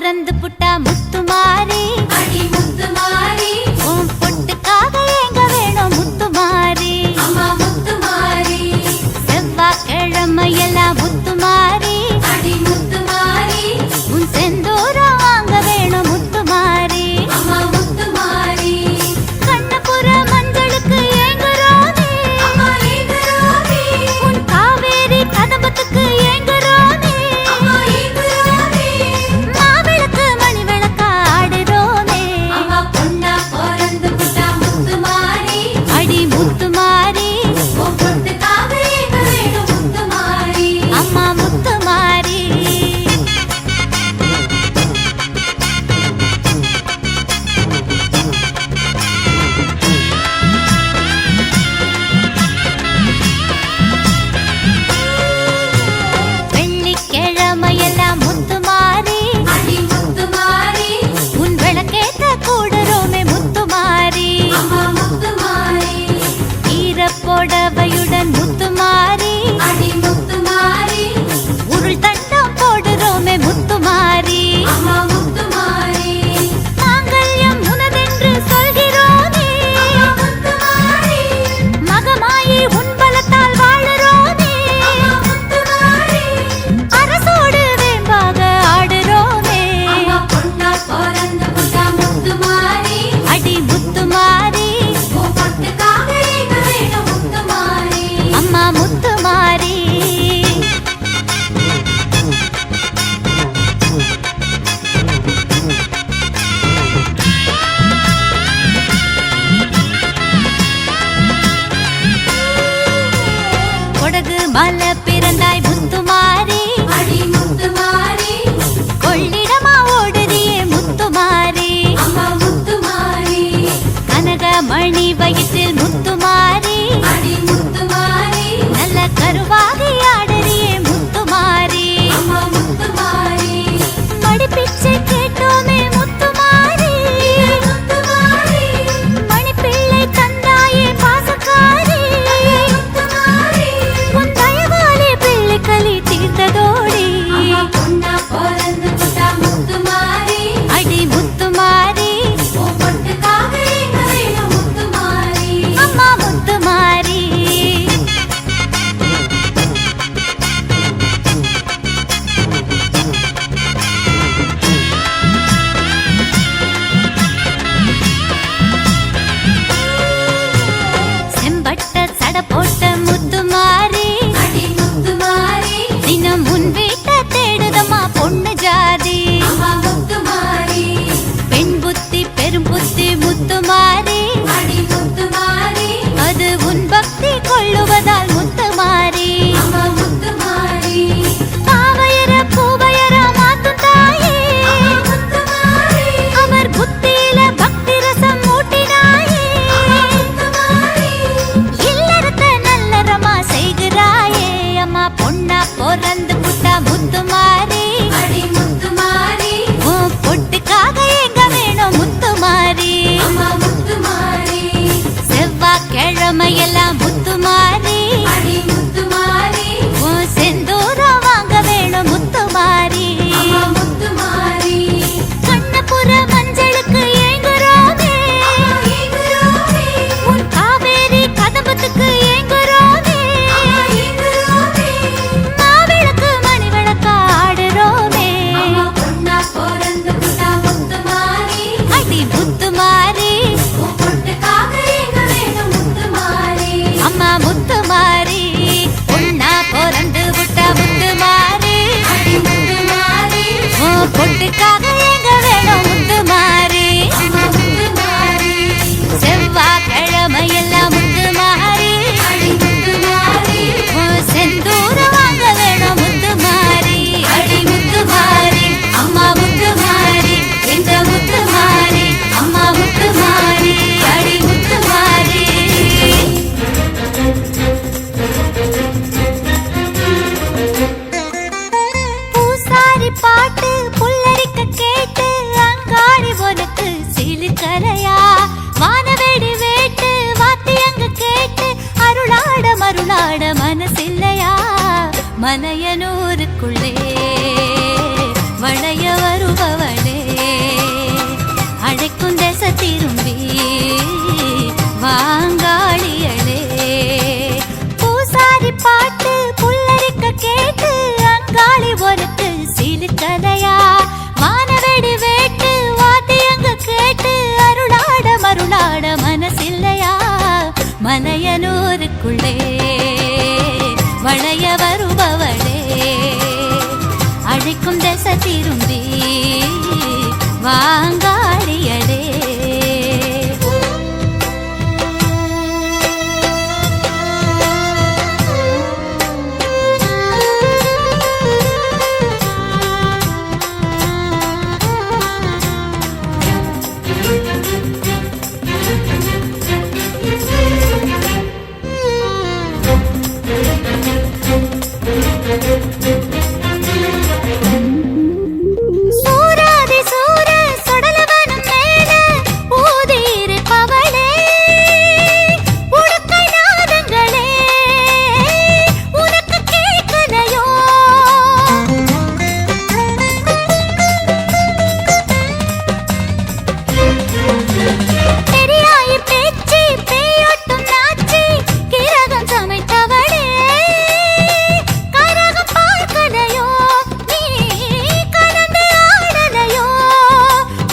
பொறந்து புட்டா முத்துமாரி அடி முத்துமாரி உன் பொட்டுக்காக எங்க வேணும் முத்துமாரி அம்மா முத்துமாரி செவ்வாய்க்கிழமையெல்லாம் முத்துமாரி அடி முத்துமாரி உன் செந்தூரம் வாங்க வேணும் முத்துமாரி அம்மா முத்துமாரி கண்ணபுர மஞ்சளுக்கு ஏங்குறோமே அம்மா ஏங்குறோமே உன் காவேரி கதம்பத்துக்கு ஏங்குறோமே அம்மா ஏங்குறோமே மாவிளக்கு மணி விளக்கா ஆடுறோமே அம்மா பொண்ணா பொறந்து புட்டா முத்துமாரி அடி முத்துமாரி உன் பொட்டுக்காக எங்க வேணும் முத்துமாரி அம்மா முத்துமாரி வெள்ளிக்கிழமையெல்லாம் முத்துமாரி அடி முத்துமாரி உன் விளக்கேத்த கூடுறோமே முத்துமாரி அம்மா முத்துமாரி ஈரப்புடவையுடன் முத்துமாரி அடி முத்துமாரி உருள் தண்டம் போடுறோமே முத்துமாரி அம்மா முத்துமாரி மாங்கல்யம் உனதென்று சொல்கிறோமே அம்மா முத்துமாரி மகமாயி உன் பலத்தால் வாழுறோமே அம்மா முத்துமாரி அரசோடு வேம்பாக ஆடுறோமே அம்மா பொண்ணா பொறந்து புட்டா முத்துமாரி அடி முத்துமாரி உன் பொட்டுக்காக எங்க வேணும் முத்துமாரி அம்மா முத்துமாரி கொடகு மலை பிறந்தாய் முத்துமாரி அடி முத்துமாரி கொள்ளிடமா ஓடுறியே முத்துமாரி அம்மா முத்துமாரி கனகமணி வயிற்றில் முத்துமாரி அடி முத்துமாரி நல்ல கருவாகி ஆடுறியே முத்துமாரி அம்மா முத்துமாரி மடிப்பிச்சை கேட்டோமே முத்துமாரி முத்துமாரி மணிப்பிள்ளை தந்தாயே பாசக்காரி முத்துமாரி உன் தயவாலே பிள்ளை களி தீர்த்ததோடி அம்மா பொண்ணா பொறந்து புட்டா முத்துமாரி அடி முத்துமாரி உன் பொட்டுக்காக எங்க வேணும் முத்துமாரி அம்மா முத்துமாரி செம்பட்ட சட போட்ட முத்துமாரி அடி முத்துமாரி தினம் முன் வீட்ட தேடுதம்மா பொண்ணு ஜாதி அம்மா முத்துமாரி பெண் புத்தி பெரும் புத்தி முத்துமாரி அடி முத்துமாரி அது உன் பக்தி கொள்ளுவதால் முத்துமாரி அம்மா முத்துமாரி பாவையர பூவையர மாத்தும் தாயே அம்மா முத்துமாரி அவர் புத்தியில பக்தி ரசம் மூட்டினாயே அம்மா முத்துமாரி சுவருக்குள்ளே வளைய வருபவளே அழைக்கும் தசை திரும்பி வாங்காளியளே சூராதி சூர சுடலவனம் மேல ஊதியிருப்பவளே உடுக்கை நாதங்களே உனக்கு கேட்கலையோ பெரியாய் பேச்சு பேயோட்டும் நாச்சி கிரகம் சமைத்தவளே கரகம் பார்க்கலையோ நீ கலந்து ஆடலையோ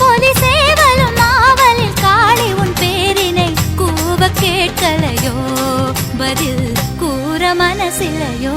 பொலி சேவலும் நாவலில் காளி உன் பேரினை கூவ கேட்கலையோ பதில் கூற மனசிலையோ